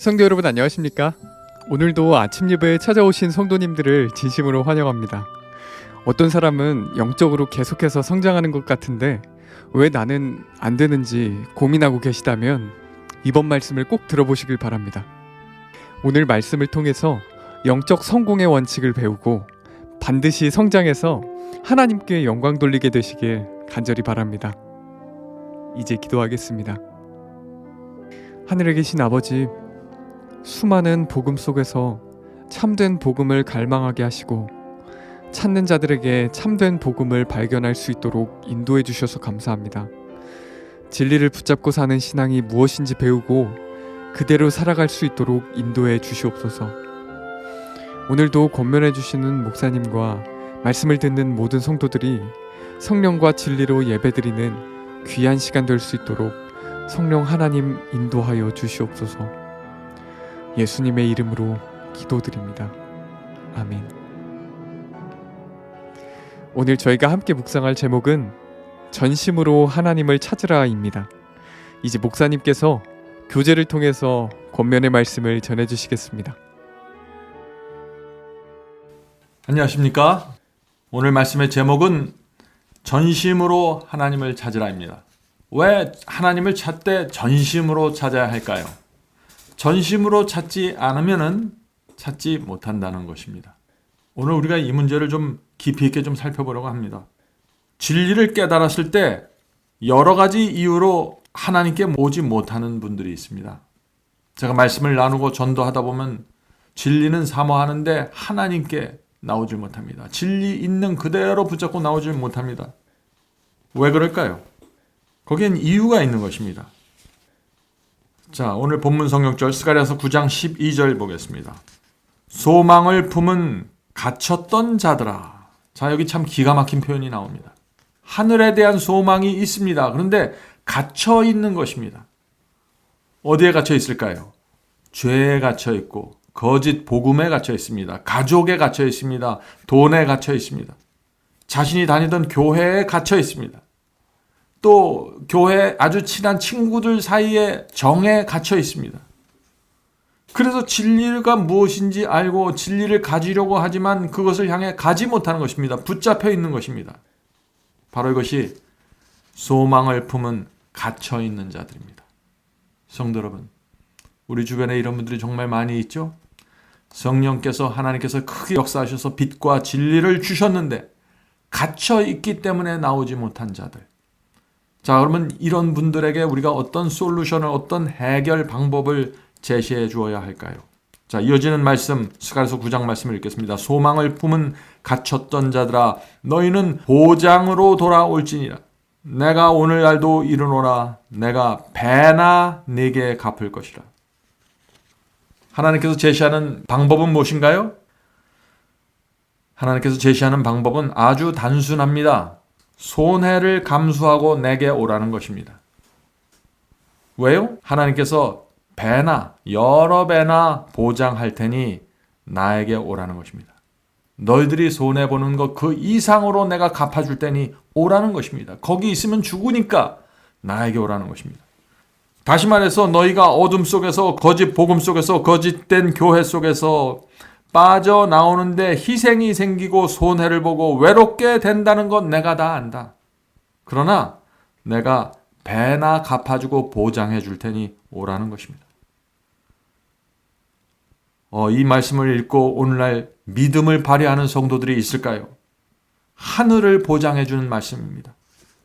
성도 여러분 안녕하십니까? 오늘도 아침 예배에 찾아오신 성도님들을 진심으로 환영합니다. 어떤 사람은 영적으로 계속해서 성장하는 것 같은데 왜 나는 안 되는지 고민하고 계시다면 이번 말씀을 꼭 들어보시길 바랍니다. 오늘 말씀을 통해서 영적 성공의 원칙을 배우고 반드시 성장해서 하나님께 영광 돌리게 되시길 간절히 바랍니다. 이제 기도하겠습니다. 하늘에 계신 아버지, 수많은 복음 속에서 참된 복음을 갈망하게 하시고 찾는 자들에게 참된 복음을 발견할 수 있도록 인도해 주셔서 감사합니다. 진리를 붙잡고 사는 신앙이 무엇인지 배우고 그대로 살아갈 수 있도록 인도해 주시옵소서. 오늘도 권면해 주시는 목사님과 말씀을 듣는 모든 성도들이 성령과 진리로 예배드리는 귀한 시간 될 수 있도록 성령 하나님 인도하여 주시옵소서. 예수님의 이름으로 기도드립니다. 아멘. 오늘 저희가 함께 묵상할 제목은 전심으로 하나님을 찾으라입니다. 이제 목사님께서 교제를 통해서 권면의 말씀을 전해주시겠습니다. 안녕하십니까? 오늘 말씀의 제목은 전심으로 하나님을 찾으라입니다. 왜 하나님을 찾되 전심으로 찾아야 할까요? 전심으로 찾지 않으면 찾지 못한다는 것입니다. 오늘 우리가 이 문제를 좀 깊이 있게 좀 살펴보려고 합니다. 진리를 깨달았을 때 여러 가지 이유로 하나님께 오지 못하는 분들이 있습니다. 제가 말씀을 나누고 전도하다 보면 진리는 사모하는데 하나님께 나오질 못합니다. 진리 있는 그대로 붙잡고 나오질 못합니다. 왜 그럴까요? 거기엔 이유가 있는 것입니다. 자, 오늘 본문 성경절 스가랴서 9장 12절 보겠습니다. 소망을 품은 갇혔던 자들아. 자, 여기 참 기가 막힌 표현이 나옵니다. 하늘에 대한 소망이 있습니다. 그런데 갇혀 있는 것입니다. 어디에 갇혀 있을까요? 죄에 갇혀 있고 거짓 복음에 갇혀 있습니다. 가족에 갇혀 있습니다. 돈에 갇혀 있습니다. 자신이 다니던 교회에 갇혀 있습니다. 또 교회 아주 친한 친구들 사이에 정에 갇혀 있습니다. 그래서 진리가 무엇인지 알고 진리를 가지려고 하지만 그것을 향해 가지 못하는 것입니다. 붙잡혀 있는 것입니다. 바로 이것이 소망을 품은 갇혀 있는 자들입니다. 성도 여러분, 우리 주변에 이런 분들이 정말 많이 있죠? 성령께서 하나님께서 크게 역사하셔서 빛과 진리를 주셨는데 갇혀 있기 때문에 나오지 못한 자들. 자, 그러면 이런 분들에게 우리가 어떤 솔루션을, 어떤 해결 방법을 제시해 주어야 할까요? 자, 이어지는 말씀, 스가랴서 9장 말씀을 읽겠습니다. 소망을 품은 갇혔던 자들아, 너희는 보장으로 돌아올지니라. 내가 오늘날도 이르노라. 내가 배나 네게 갚을 것이라. 하나님께서 제시하는 방법은 무엇인가요? 하나님께서 제시하는 방법은 아주 단순합니다. 손해를 감수하고 내게 오라는 것입니다. 왜요? 하나님께서 배나 여러 배나 보장할 테니 나에게 오라는 것입니다. 너희들이 손해보는 것 그 이상으로 내가 갚아줄 테니 오라는 것입니다. 거기 있으면 죽으니까 나에게 오라는 것입니다. 다시 말해서 너희가 어둠 속에서, 거짓 복음 속에서, 거짓된 교회 속에서 빠져나오는데 희생이 생기고 손해를 보고 외롭게 된다는 건 내가 다 안다. 그러나 내가 배나 갚아주고 보장해 줄 테니 오라는 것입니다. 이 말씀을 읽고 오늘날 믿음을 발휘하는 성도들이 있을까요? 하늘을 보장해 주는 말씀입니다.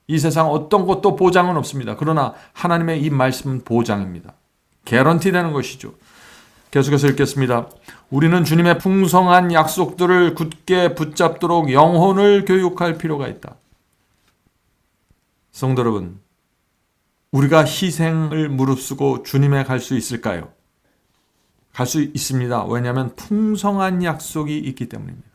이 세상 어떤 것도 보장은 없습니다. 그러나 하나님의 이 말씀은 보장입니다. 개런티 되는 것이죠. 계속해서 읽겠습니다. 우리는 주님의 풍성한 약속들을 굳게 붙잡도록 영혼을 교육할 필요가 있다. 성도 여러분, 우리가 희생을 무릅쓰고 주님에 갈 수 있을까요? 갈 수 있습니다. 왜냐하면 풍성한 약속이 있기 때문입니다.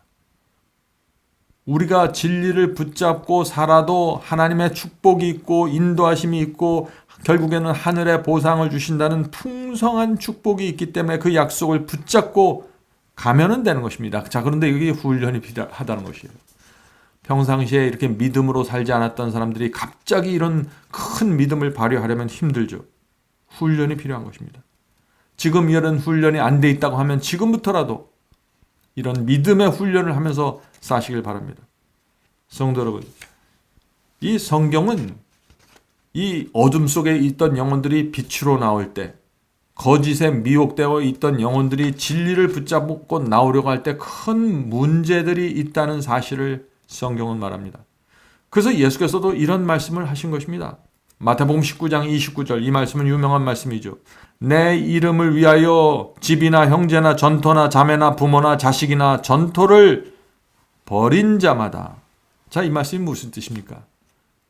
우리가 진리를 붙잡고 살아도 하나님의 축복이 있고 인도하심이 있고 결국에는 하늘의 보상을 주신다는 풍성한 축복이 있기 때문에 그 약속을 붙잡고 가면은 되는 것입니다. 자, 그런데 여기 훈련이 필요하다는 것이에요. 평상시에 이렇게 믿음으로 살지 않았던 사람들이 갑자기 이런 큰 믿음을 발휘하려면 힘들죠. 훈련이 필요한 것입니다. 지금 이런 훈련이 안 돼 있다고 하면 지금부터라도 이런 믿음의 훈련을 하면서 사시길 바랍니다. 성도 여러분, 이 성경은 이 어둠 속에 있던 영혼들이 빛으로 나올 때, 거짓에 미혹되어 있던 영혼들이 진리를 붙잡고 나오려고 할 때 큰 문제들이 있다는 사실을 성경은 말합니다. 그래서 예수께서도 이런 말씀을 하신 것입니다. 마태복음 19장 29절, 이 말씀은 유명한 말씀이죠. 내 이름을 위하여 집이나 형제나 전토나 자매나 부모나 자식이나 전토를 벌인 자마다. 자, 이 말씀이 무슨 뜻입니까?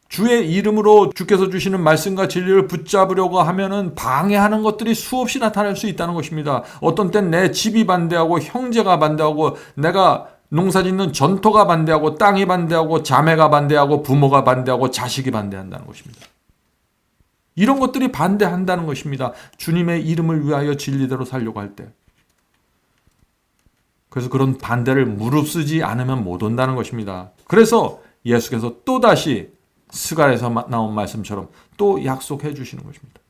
주의 이름으로 주께서 주시는 말씀과 진리를 붙잡으려고 하면은 방해하는 것들이 수없이 나타날 수 있다는 것입니다. 어떤 땐 내 집이 반대하고 형제가 반대하고 내가 농사짓는 전토가 반대하고 땅이 반대하고 자매가 반대하고 부모가 반대하고 자식이 반대한다는 것입니다. 이런 것들이 반대한다는 것입니다. 주님의 이름을 위하여 진리대로 살려고 할 때. 그래서 그런 반대를 무릅쓰지 않으면 못 온다는 것입니다. 그래서 예수께서 또다시 스갈에서 나온 말씀처럼 또 약속해 주시는 것입니다.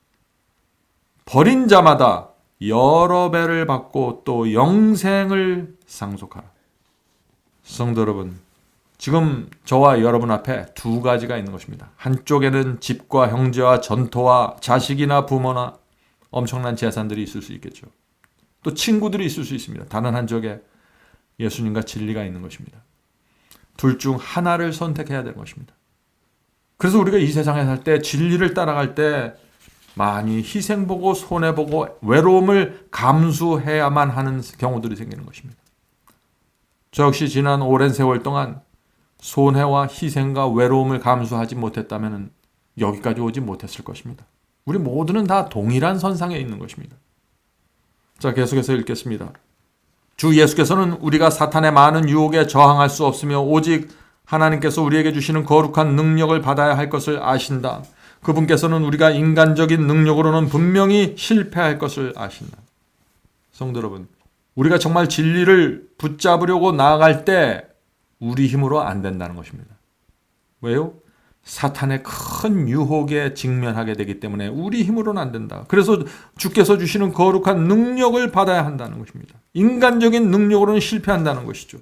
버린 자마다 여러 배를 받고 또 영생을 상속하라. 성도 여러분, 지금 저와 여러분 앞에 두 가지가 있는 것입니다. 한쪽에는 집과 형제와 전토와 자식이나 부모나 엄청난 재산들이 있을 수 있겠죠. 또 친구들이 있을 수 있습니다. 다른 한쪽에 예수님과 진리가 있는 것입니다. 둘 중 하나를 선택해야 되는 것입니다. 그래서 우리가 이 세상에 살 때 진리를 따라갈 때 많이 희생보고 손해보고 외로움을 감수해야만 하는 경우들이 생기는 것입니다. 저 역시 지난 오랜 세월 동안 손해와 희생과 외로움을 감수하지 못했다면 여기까지 오지 못했을 것입니다. 우리 모두는 다 동일한 선상에 있는 것입니다. 자, 계속해서 읽겠습니다. 주 예수께서는 우리가 사탄의 많은 유혹에 저항할 수 없으며 오직 하나님께서 우리에게 주시는 거룩한 능력을 받아야 할 것을 아신다. 그분께서는 우리가 인간적인 능력으로는 분명히 실패할 것을 아신다. 성도 여러분, 우리가 정말 진리를 붙잡으려고 나아갈 때 우리 힘으로 안 된다는 것입니다. 왜요? 사탄의 큰 유혹에 직면하게 되기 때문에 우리 힘으로는 안 된다. 그래서 주께서 주시는 거룩한 능력을 받아야 한다는 것입니다. 인간적인 능력으로는 실패한다는 것이죠.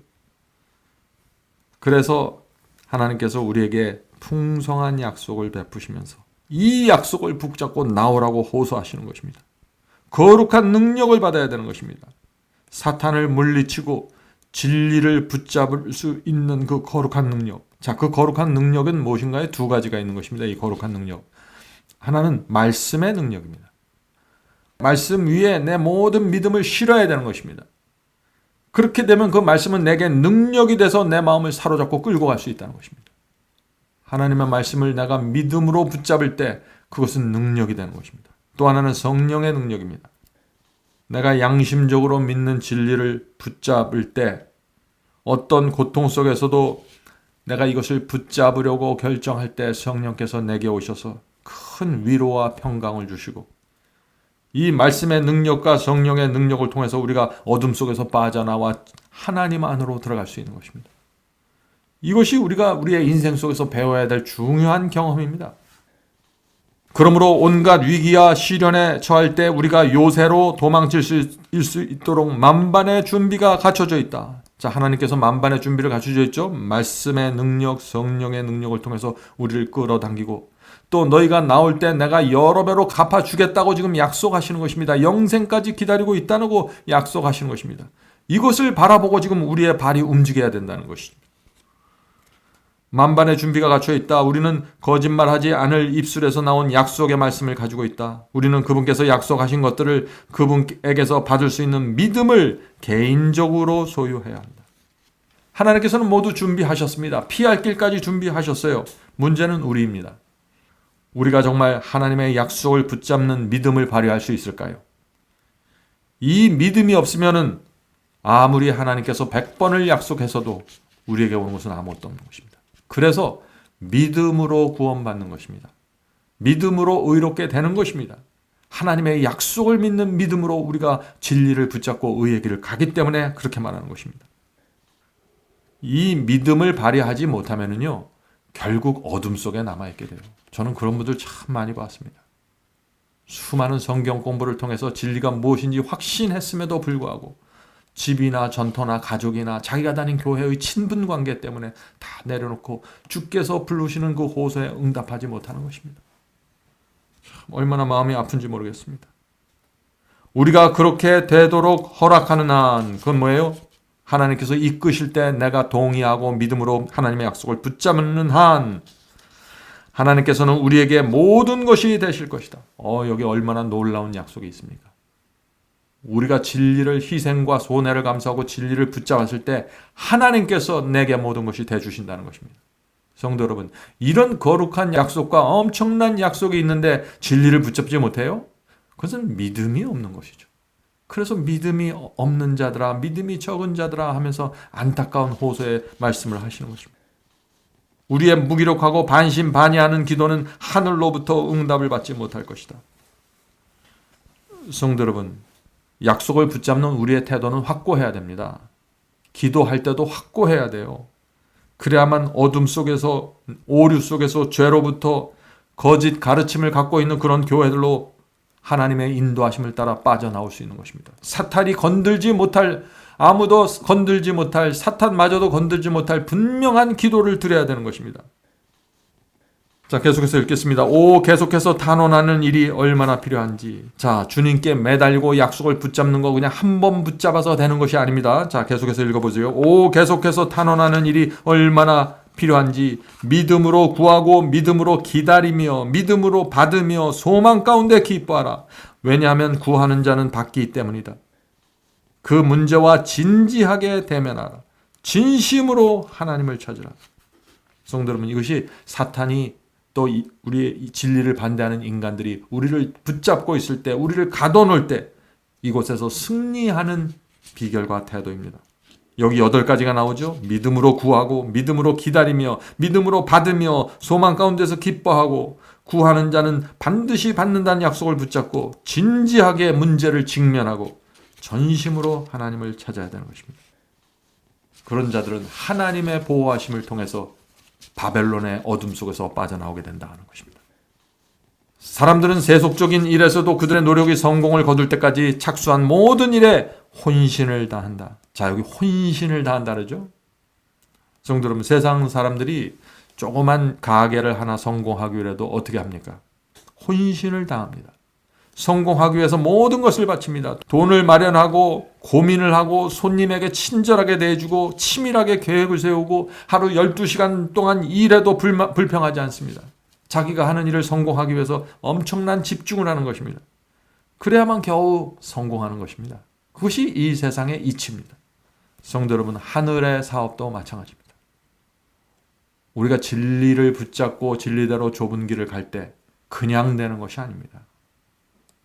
그래서 하나님께서 우리에게 풍성한 약속을 베푸시면서 이 약속을 붙잡고 나오라고 호소하시는 것입니다. 거룩한 능력을 받아야 되는 것입니다. 사탄을 물리치고 진리를 붙잡을 수 있는 그 거룩한 능력. 자, 그 거룩한 능력은 무엇인가요? 두 가지가 있는 것입니다. 이 거룩한 능력. 하나는 말씀의 능력입니다. 말씀 위에 내 모든 믿음을 실어야 되는 것입니다. 그렇게 되면 그 말씀은 내게 능력이 돼서 내 마음을 사로잡고 끌고 갈 수 있다는 것입니다. 하나님의 말씀을 내가 믿음으로 붙잡을 때 그것은 능력이 되는 것입니다. 또 하나는 성령의 능력입니다. 내가 양심적으로 믿는 진리를 붙잡을 때 어떤 고통 속에서도 내가 이것을 붙잡으려고 결정할 때 성령께서 내게 오셔서 큰 위로와 평강을 주시고 이 말씀의 능력과 성령의 능력을 통해서 우리가 어둠 속에서 빠져나와 하나님 안으로 들어갈 수 있는 것입니다. 이것이 우리가 우리의 인생 속에서 배워야 될 중요한 경험입니다. 그러므로 온갖 위기와 시련에 처할 때 우리가 요새로 도망칠 수 있도록 만반의 준비가 갖춰져 있다. 자, 하나님께서 만반의 준비를 갖춰져 있죠. 말씀의 능력, 성령의 능력을 통해서 우리를 끌어당기고 또 너희가 나올 때 내가 여러 배로 갚아주겠다고 지금 약속하시는 것입니다. 영생까지 기다리고 있다고 약속하시는 것입니다. 이것을 바라보고 지금 우리의 발이 움직여야 된다는 것입니다. 만반의 준비가 갖춰 있다. 우리는 거짓말하지 않을 입술에서 나온 약속의 말씀을 가지고 있다. 우리는 그분께서 약속하신 것들을 그분에게서 받을 수 있는 믿음을 개인적으로 소유해야 한다. 하나님께서는 모두 준비하셨습니다. 피할 길까지 준비하셨어요. 문제는 우리입니다. 우리가 정말 하나님의 약속을 붙잡는 믿음을 발휘할 수 있을까요? 이 믿음이 없으면은 아무리 하나님께서 100번을 약속해서도 우리에게 오는 것은 아무것도 없는 것입니다. 그래서 믿음으로 구원받는 것입니다. 믿음으로 의롭게 되는 것입니다. 하나님의 약속을 믿는 믿음으로 우리가 진리를 붙잡고 의의 길을 가기 때문에 그렇게 말하는 것입니다. 이 믿음을 발휘하지 못하면요 결국 어둠 속에 남아있게 돼요. 저는 그런 분들 참 많이 봤습니다. 수많은 성경 공부를 통해서 진리가 무엇인지 확신했음에도 불구하고 집이나 전토나 가족이나 자기가 다닌 교회의 친분 관계 때문에 다 내려놓고 주께서 부르시는 그 호소에 응답하지 못하는 것입니다. 참 얼마나 마음이 아픈지 모르겠습니다. 우리가 그렇게 되도록 허락하는 한 그건 뭐예요? 하나님께서 이끄실 때 내가 동의하고 믿음으로 하나님의 약속을 붙잡는 한 하나님께서는 우리에게 모든 것이 되실 것이다. 여기 얼마나 놀라운 약속이 있습니까? 우리가 진리를 희생과 손해를 감수하고 진리를 붙잡았을 때 하나님께서 내게 모든 것이 되주신다는 것입니다. 성도 여러분, 이런 거룩한 약속과 엄청난 약속이 있는데 진리를 붙잡지 못해요? 그것은 믿음이 없는 것이죠. 그래서 믿음이 없는 자들아, 믿음이 적은 자들아 하면서 안타까운 호소의 말씀을 하시는 것입니다. 우리의 무기력하고 반신반의하는 기도는 하늘로부터 응답을 받지 못할 것이다. 성도 여러분, 약속을 붙잡는 우리의 태도는 확고해야 됩니다. 기도할 때도 확고해야 돼요. 그래야만 어둠 속에서, 오류 속에서 죄로부터 거짓 가르침을 갖고 있는 그런 교회들로 하나님의 인도하심을 따라 빠져나올 수 있는 것입니다. 사탄이 건들지 못할, 아무도 건들지 못할, 사탄마저도 건들지 못할 분명한 기도를 드려야 되는 것입니다. 자, 계속해서 읽겠습니다. 계속해서 단언하는 일이 얼마나 필요한지. 자, 주님께 매달리고 약속을 붙잡는 거 그냥 한 번 붙잡아서 되는 것이 아닙니다. 자, 계속해서 읽어보세요. 계속해서 단언하는 일이 얼마나 필요한지 믿음으로 구하고 믿음으로 기다리며 믿음으로 받으며 소망 가운데 기뻐하라. 왜냐하면 구하는 자는 받기 때문이다. 그 문제와 진지하게 대면하라. 진심으로 하나님을 찾으라. 성도 여러분, 이것이 사탄이 또 우리의 진리를 반대하는 인간들이 우리를 붙잡고 있을 때, 우리를 가둬놓을 때 이곳에서 승리하는 비결과 태도입니다. 여기 8가지가 나오죠. 믿음으로 구하고 믿음으로 기다리며 믿음으로 받으며 소망 가운데서 기뻐하고 구하는 자는 반드시 받는다는 약속을 붙잡고 진지하게 문제를 직면하고 전심으로 하나님을 찾아야 되는 것입니다. 그런 자들은 하나님의 보호하심을 통해서 바벨론의 어둠 속에서 빠져나오게 된다는 것입니다. 사람들은 세속적인 일에서도 그들의 노력이 성공을 거둘 때까지 착수한 모든 일에 혼신을 다한다. 자, 여기 혼신을 다한다 그러죠. 성도 여러분, 세상 사람들이 조그만 가게를 하나 성공하기 위해도 어떻게 합니까? 혼신을 다합니다. 성공하기 위해서 모든 것을 바칩니다. 돈을 마련하고 고민을 하고 손님에게 친절하게 대해주고 치밀하게 계획을 세우고 하루 12시간 동안 일해도 불평하지 않습니다. 자기가 하는 일을 성공하기 위해서 엄청난 집중을 하는 것입니다. 그래야만 겨우 성공하는 것입니다. 그것이 이 세상의 이치입니다. 성도 여러분, 하늘의 사업도 마찬가지입니다. 우리가 진리를 붙잡고 진리대로 좁은 길을 갈 때 그냥 되는 것이 아닙니다.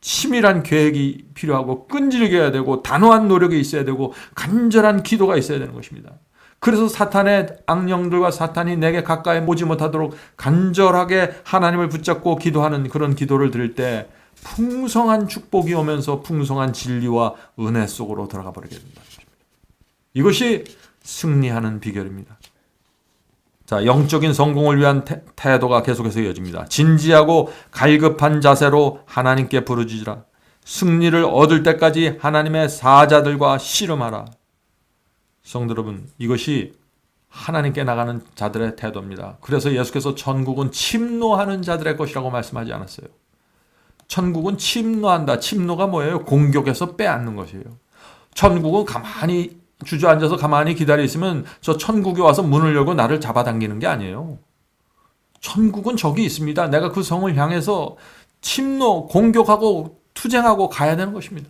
치밀한 계획이 필요하고 끈질겨야 되고 단호한 노력이 있어야 되고 간절한 기도가 있어야 되는 것입니다. 그래서 사탄의 악령들과 사탄이 내게 가까이 오지 못하도록 간절하게 하나님을 붙잡고 기도하는 그런 기도를 드릴 때 풍성한 축복이 오면서 풍성한 진리와 은혜 속으로 들어가 버리게 된다는 것입니다. 이것이 승리하는 비결입니다. 자, 영적인 성공을 위한 태도가 계속해서 이어집니다. 진지하고 갈급한 자세로 하나님께 부르짖으라. 승리를 얻을 때까지 하나님의 사자들과 씨름하라. 성도 여러분, 이것이 하나님께 나가는 자들의 태도입니다. 그래서 예수께서 천국은 침노하는 자들의 것이라고 말씀하지 않았어요. 천국은 침노한다. 침노가 뭐예요? 공격해서 빼앗는 것이에요. 천국은 가만히 주저앉아서 가만히 기다려 있으면 저 천국에 와서 문을 열고 나를 잡아당기는 게 아니에요. 천국은 저기 있습니다. 내가 그 성을 향해서 침노, 공격하고 투쟁하고 가야 되는 것입니다.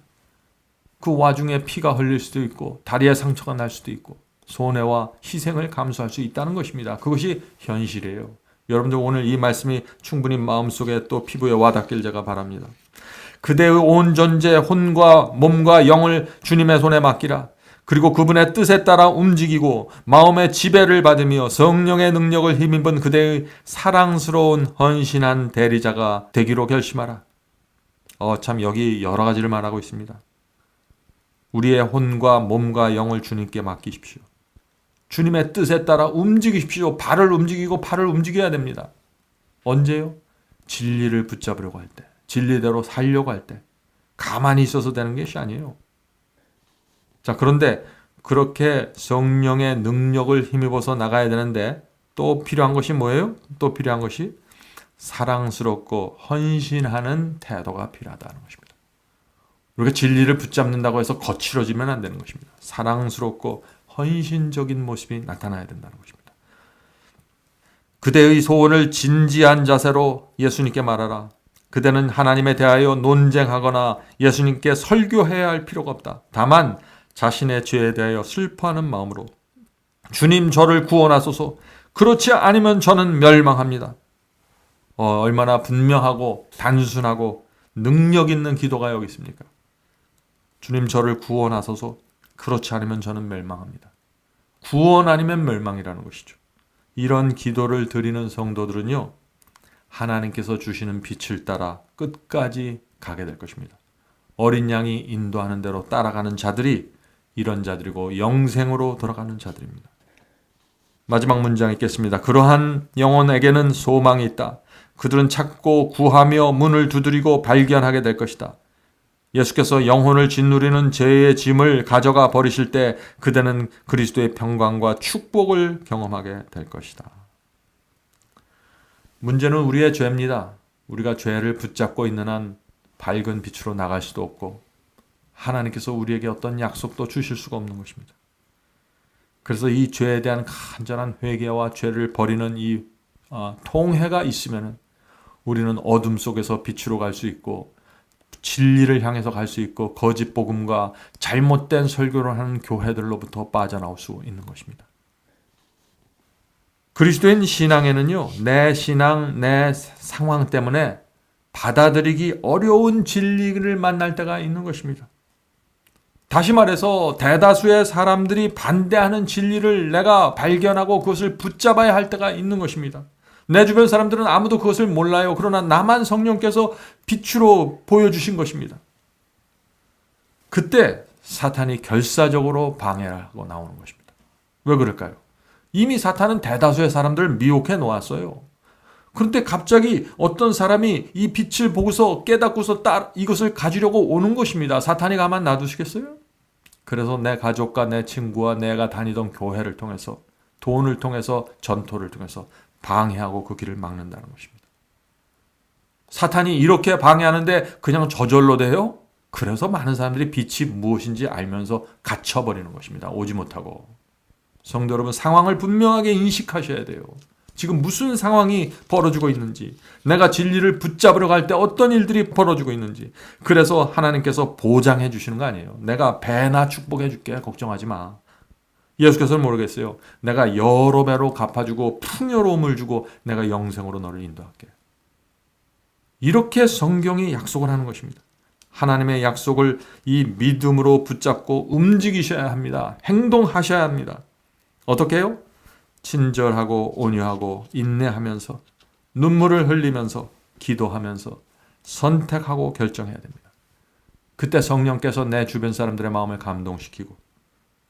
그 와중에 피가 흘릴 수도 있고 다리에 상처가 날 수도 있고 손해와 희생을 감수할 수 있다는 것입니다. 그것이 현실이에요. 여러분들 오늘 이 말씀이 충분히 마음속에 또 피부에 와닿길 제가 바랍니다. 그대의 온 존재, 혼과 몸과 영을 주님의 손에 맡기라. 그리고 그분의 뜻에 따라 움직이고 마음의 지배를 받으며 성령의 능력을 힘입은 그대의 사랑스러운 헌신한 대리자가 되기로 결심하라. 참 여기 여러 가지를 말하고 있습니다. 우리의 혼과 몸과 영을 주님께 맡기십시오. 주님의 뜻에 따라 움직이십시오. 발을 움직이고 팔을 움직여야 됩니다. 언제요? 진리를 붙잡으려고 할 때. 진리대로 살려고 할 때 가만히 있어서 되는 것이 아니에요. 자, 그런데 그렇게 성령의 능력을 힘입어서 나가야 되는데 또 필요한 것이 뭐예요? 또 필요한 것이 사랑스럽고 헌신하는 태도가 필요하다는 것입니다. 우리가 진리를 붙잡는다고 해서 거칠어지면 안 되는 것입니다. 사랑스럽고 헌신적인 모습이 나타나야 된다는 것입니다. 그대의 소원을 진지한 자세로 예수님께 말하라. 그대는 하나님에 대하여 논쟁하거나 예수님께 설교해야 할 필요가 없다. 다만 자신의 죄에 대하여 슬퍼하는 마음으로 주님 저를 구원하소서. 그렇지 않으면 저는 멸망합니다. 얼마나 분명하고 단순하고 능력 있는 기도가 여기 있습니까? 주님 저를 구원하소서. 그렇지 않으면 저는 멸망합니다. 구원 아니면 멸망이라는 것이죠. 이런 기도를 드리는 성도들은요, 하나님께서 주시는 빛을 따라 끝까지 가게 될 것입니다. 어린 양이 인도하는 대로 따라가는 자들이 이런 자들이고 영생으로 돌아가는 자들입니다. 마지막 문장 읽겠습니다. 그러한 영혼에게는 소망이 있다. 그들은 찾고 구하며 문을 두드리고 발견하게 될 것이다. 예수께서 영혼을 짓누리는 죄의 짐을 가져가 버리실 때 그대는 그리스도의 평강과 축복을 경험하게 될 것이다. 문제는 우리의 죄입니다. 우리가 죄를 붙잡고 있는 한 밝은 빛으로 나갈 수도 없고 하나님께서 우리에게 어떤 약속도 주실 수가 없는 것입니다. 그래서 이 죄에 대한 간절한 회개와 죄를 버리는 이 통회가 있으면 우리는 어둠 속에서 빛으로 갈 수 있고 진리를 향해서 갈 수 있고 거짓 복음과 잘못된 설교를 하는 교회들로부터 빠져나올 수 있는 것입니다. 그리스도인 신앙에는요, 내 신앙, 내 상황 때문에 받아들이기 어려운 진리를 만날 때가 있는 것입니다. 다시 말해서 대다수의 사람들이 반대하는 진리를 내가 발견하고 그것을 붙잡아야 할 때가 있는 것입니다. 내 주변 사람들은 아무도 그것을 몰라요. 그러나 나만 성령께서 빛으로 보여주신 것입니다. 그때 사탄이 결사적으로 방해하고 나오는 것입니다. 왜 그럴까요? 이미 사탄은 대다수의 사람들을 미혹해 놓았어요. 그런데 갑자기 어떤 사람이 이 빛을 보고서 깨닫고서 이것을 가지려고 오는 것입니다. 사탄이 가만 놔두시겠어요? 그래서 내 가족과 내 친구와 내가 다니던 교회를 통해서 돈을 통해서 전토를 통해서 방해하고 그 길을 막는다는 것입니다. 사탄이 이렇게 방해하는데 그냥 저절로 돼요? 그래서 많은 사람들이 빛이 무엇인지 알면서 갇혀버리는 것입니다. 오지 못하고. 성도 여러분, 상황을 분명하게 인식하셔야 돼요. 지금 무슨 상황이 벌어지고 있는지, 내가 진리를 붙잡으러 갈 때 어떤 일들이 벌어지고 있는지. 그래서 하나님께서 보장해 주시는 거 아니에요. 내가 배나 축복해 줄게. 걱정하지 마. 예수께서는 모르겠어요. 내가 여러 배로 갚아주고 풍요로움을 주고 내가 영생으로 너를 인도할게. 이렇게 성경이 약속을 하는 것입니다. 하나님의 약속을 이 믿음으로 붙잡고 움직이셔야 합니다. 행동하셔야 합니다. 어떻게 해요? 친절하고 온유하고 인내하면서 눈물을 흘리면서 기도하면서 선택하고 결정해야 됩니다. 그때 성령께서 내 주변 사람들의 마음을 감동시키고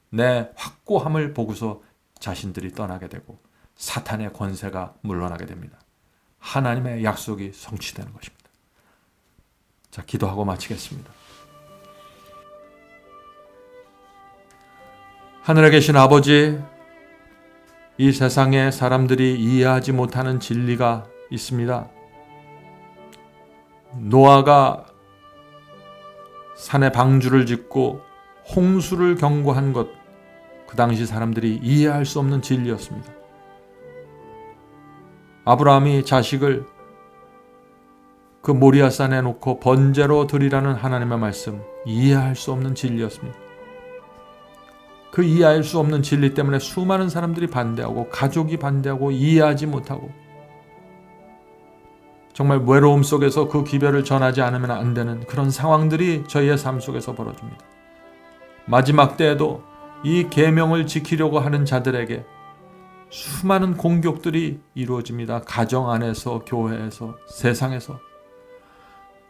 내 확고함을 보고서 자신들이 떠나게 되고 사탄의 권세가 물러나게 됩니다. 하나님의 약속이 성취되는 것입니다. 자, 기도하고 마치겠습니다. 하늘에 계신 아버지, 이 세상에 사람들이 이해하지 못하는 진리가 있습니다. 노아가 산에 방주를 짓고 홍수를 경고한 것, 그 당시 사람들이 이해할 수 없는 진리였습니다. 아브라함이 자식을 그 모리아산에 놓고 번제로 드리라는 하나님의 말씀, 이해할 수 없는 진리였습니다. 그 이해할 수 없는 진리 때문에 수많은 사람들이 반대하고 가족이 반대하고 이해하지 못하고 정말 외로움 속에서 그 기별을 전하지 않으면 안 되는 그런 상황들이 저희의 삶 속에서 벌어집니다. 마지막 때에도 이 계명을 지키려고 하는 자들에게 수많은 공격들이 이루어집니다. 가정 안에서, 교회에서, 세상에서.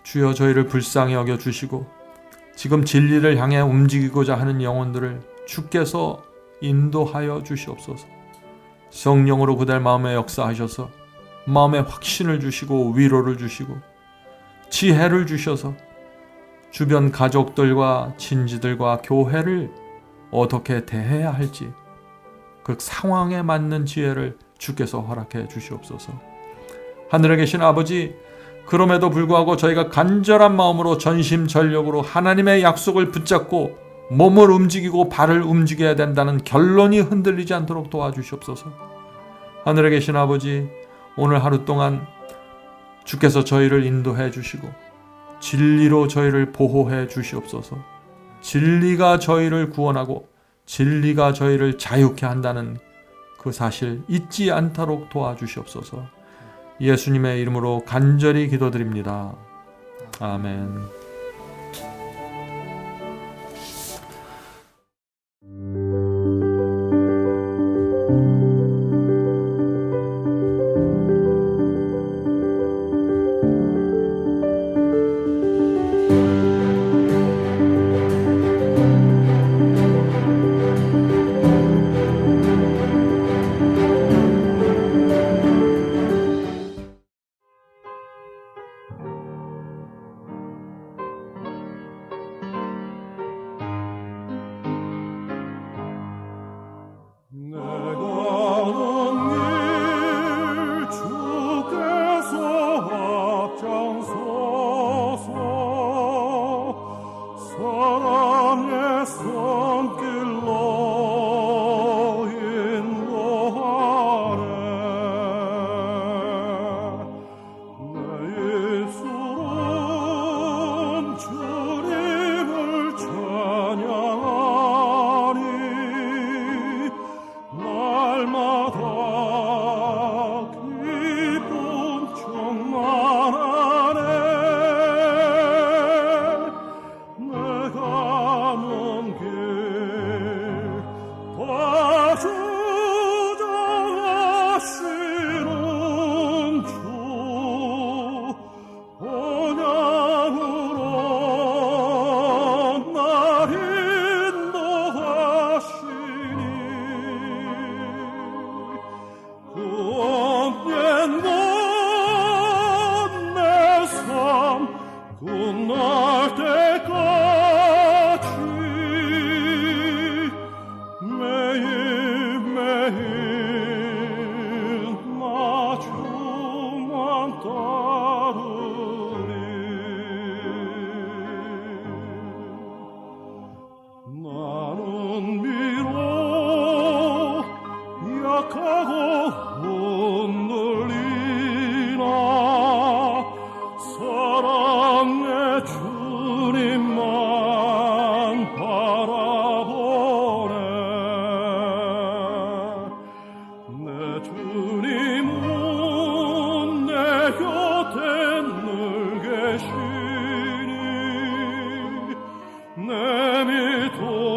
주여 저희를 불쌍히 여겨주시고 지금 진리를 향해 움직이고자 하는 영혼들을 주께서 인도하여 주시옵소서. 성령으로 그들 마음에 역사하셔서 마음에 확신을 주시고 위로를 주시고 지혜를 주셔서 주변 가족들과 친지들과 교회를 어떻게 대해야 할지 그 상황에 맞는 지혜를 주께서 허락해 주시옵소서. 하늘에 계신 아버지, 그럼에도 불구하고 저희가 간절한 마음으로 전심전력으로 하나님의 약속을 붙잡고 몸을 움직이고 발을 움직여야 된다는 결론이 흔들리지 않도록 도와주시옵소서. 하늘에 계신 아버지, 오늘 하루 동안 주께서 저희를 인도해 주시고 진리로 저희를 보호해 주시옵소서. 진리가 저희를 구원하고 진리가 저희를 자유케 한다는 그 사실 잊지 않도록 도와주시옵소서. 예수님의 이름으로 간절히 기도드립니다. 아멘. 내 믿음